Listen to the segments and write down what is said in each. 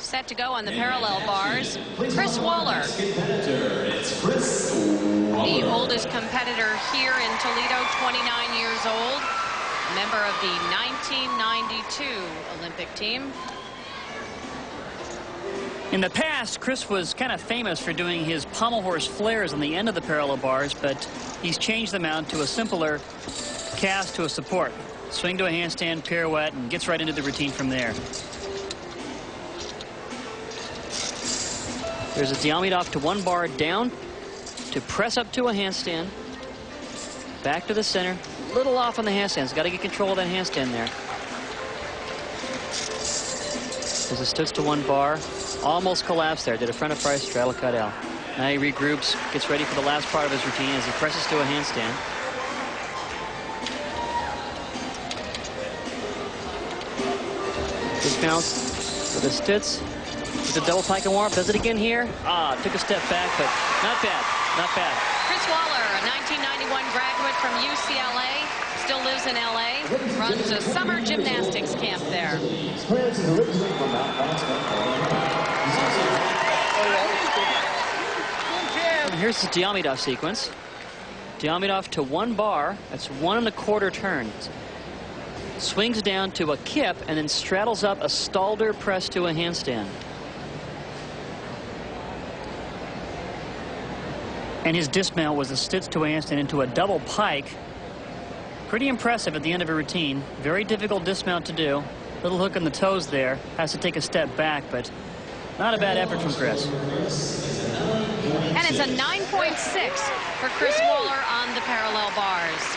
set to go on the parallel bars. Chris Waller, the oldest competitor here in Toledo, 29 years old, a member of the 1992 Olympic team. In the past, Chris was kind of famous for doing his pommel horse flares on the end of the parallel bars, but he's changed them out to a simpler cast to a support. Swing to a handstand, pirouette, and gets right into the routine from there. There's a Diamidov to one bar down to press up to a handstand. Back to the center. A little off on the handstands. Got to get control of that handstand there. There's a stutz to one bar. Almost collapsed there. Did a front of price, straddle cut out. Now he regroups, gets ready for the last part of his routine as he presses to a handstand. Dismounts with a stutz. With a double pike and warm. Does it again here. Took a step back, but not bad. Not bad. Chris Waller, a 1991 graduate from UCLA, still lives in LA, runs a summer gymnastics camp there. Here's the Diamidov sequence. Diamidov to one bar. That's 1 1/4 turns. Swings down to a kip and then straddles up a Stalder press to a handstand. And his dismount was a stitch to a handstand into a double pike. Pretty impressive at the end of a routine. Very difficult dismount to do. Little hook in the toes there. Has to take a step back, but not a bad effort from Chris. And it's a 9.6 for Chris Waller on the parallel bars.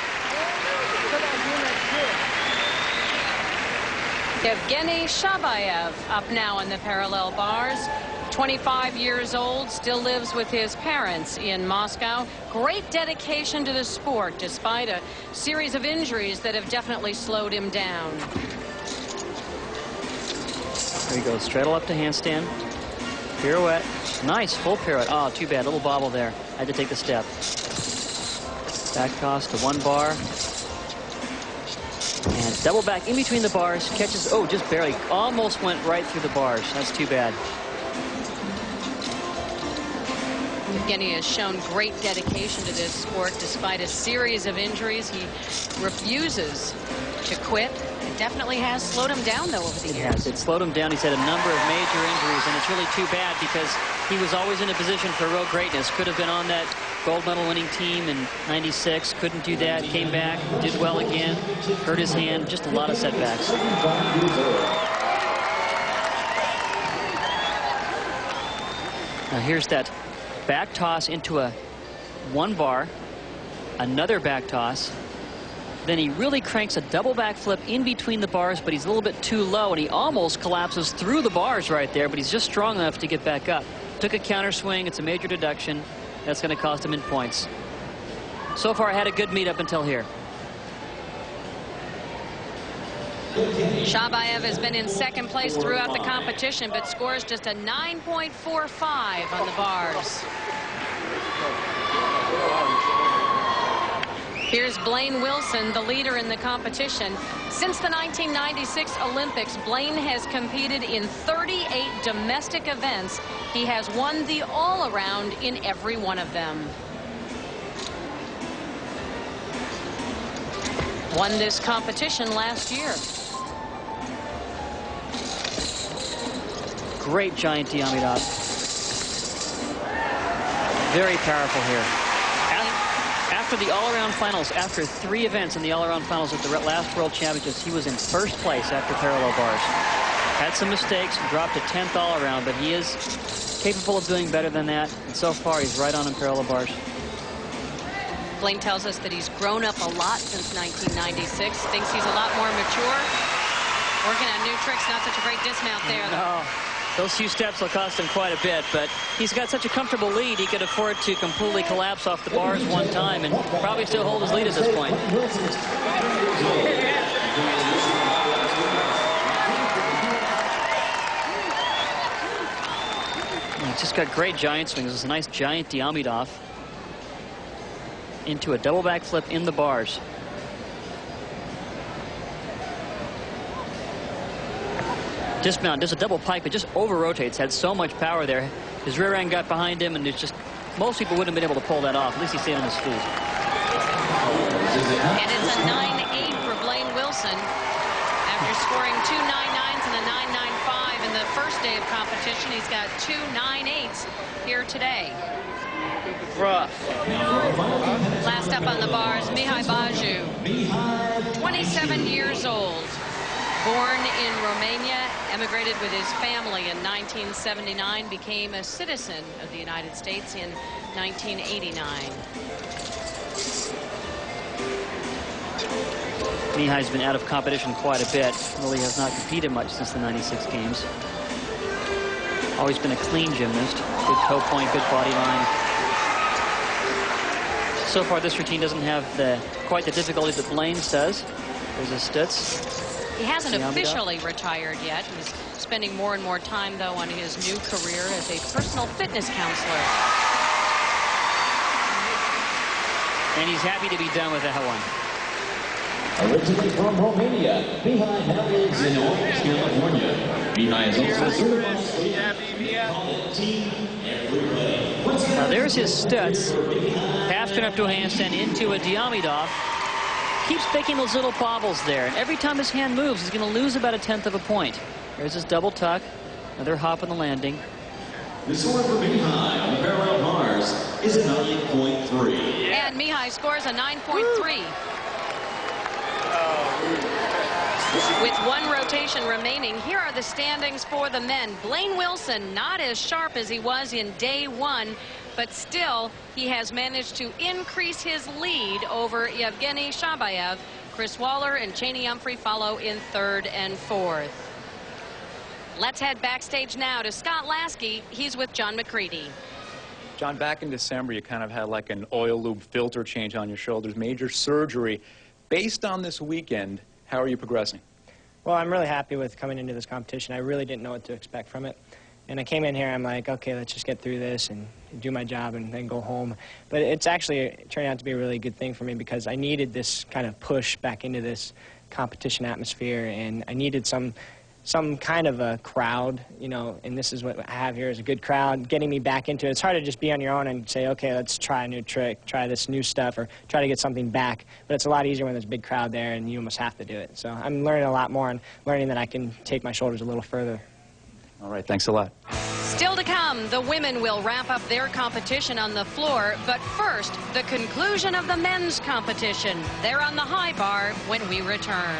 Evgeny Shabayev up now on the parallel bars. 25 years old, still lives with his parents in Moscow. Great dedication to the sport despite a series of injuries that have definitely slowed him down. There he goes, straddle up to handstand. Pirouette. Nice full pirouette. Oh, too bad. Little bobble there. Had to take the step. Back toss to one bar. And double back in between the bars. Catches, oh, just barely. Almost went right through the bars. That's too bad. Evgeny has shown great dedication to this sport despite a series of injuries. He refuses to quit. It definitely has slowed him down, though, over the years. It slowed him down. He's had a number of major injuries, and it's really too bad because he was always in a position for real greatness. Could have been on that gold medal winning team in '96. Couldn't do that. Came back, did well again, hurt his hand. Just a lot of setbacks. Now here's that back toss into a one bar, another back toss. Then he really cranks a double back flip in between the bars, but he's a little bit too low, and he almost collapses through the bars right there, but he's just strong enough to get back up. Took a counter swing. It's a major deduction. That's going to cost him in points. So far, I had a good meet up until here. Shabayev has been in second place throughout the competition, but scores just a 9.45 on the bars. Here's Blaine Wilson, the leader in the competition. Since the 1996 Olympics, Blaine has competed in 38 domestic events. He has won the all-around in every one of them. Won this competition last year. Great giant Diamidov. Very powerful here. After the all-around finals, after 3 events in the all-around finals at the last World Championships, he was in first place after parallel bars. Had some mistakes, dropped to 10th all-around, but he is capable of doing better than that. And so far, he's right on in parallel bars. Blaine tells us that he's grown up a lot since 1996. Thinks he's a lot more mature. Working on new tricks, not such a great dismount there. No. Those few steps will cost him quite a bit, but he's got such a comfortable lead, he could afford to completely collapse off the bars one time and probably still hold his lead at this point. He's just got great giant swings. It's a nice giant Diamidov into a double back flip in the bars. dismount, does a double pike, but just over-rotates, had so much power there. His rear end got behind him, and it's just, most people wouldn't have been able to pull that off. At least he stayed on his feet. And it's a 9-8 for Blaine Wilson. After scoring 2 9-9s and a 9-9-5 in the first day of competition, he's got 2 9-8s here today. Rough. Last up on the bars, Mihai Baju, 27 years old. Born in Romania, emigrated with his family in 1979, became a citizen of the United States in 1989. Mihai's been out of competition quite a bit. Really has not competed much since the 96 games. Always been a clean gymnast. Good toe point, good body line. So far, this routine doesn't have quite the difficulty that Blaine's does. There's a stutz. He hasn't officially retired yet. He's spending more and more time, though, on his new career as a personal fitness counselor. And he's happy to be done with that one. Originally from Romania, Mihai now lives in Orange, California. Mihai is also certified. Now there's his stutz. Half turn up to a handstand into a Diamidov. Keeps making those little bobbles there. And every time his hand moves, he's going to lose about 1/10 of a point. There's his double tuck. Another hop on the landing. The score for Mihai on the parallel bars is a 9.3. And Mihai scores a 9.3. With one rotation remaining, here are the standings for the men. Blaine Wilson, not as sharp as he was in day one, but still he has managed to increase his lead over Yevgeny Shabayev. Chris Waller and Cheney Humphrey follow in 3rd and 4th. Let's head backstage now to Scott Lasky. He's with John McCready. John, back in December, you kind of had like an oil lube filter change on your shoulders, major surgery. Based on this weekend, how are you progressing? Well, I'm really happy with coming into this competition. I really didn't know what to expect from it. And I came in here, I'm like, okay, let's just get through this and do my job and then go home. But it's actually turned out to be a really good thing for me because I needed this kind of push back into this competition atmosphere, and I needed some kind of a crowd, you know, and this is what I have here is a good crowd getting me back into it. It's hard to just be on your own and say, okay, let's try a new trick, try this new stuff, or try to get something back. But it's a lot easier when there's a big crowd there and you almost have to do it. So I'm learning a lot more and learning that I can take my shoulders a little further. All right, thanks a lot. Still to come, the women will wrap up their competition on the floor. But first, the conclusion of the men's competition. They're on the high bar when we return.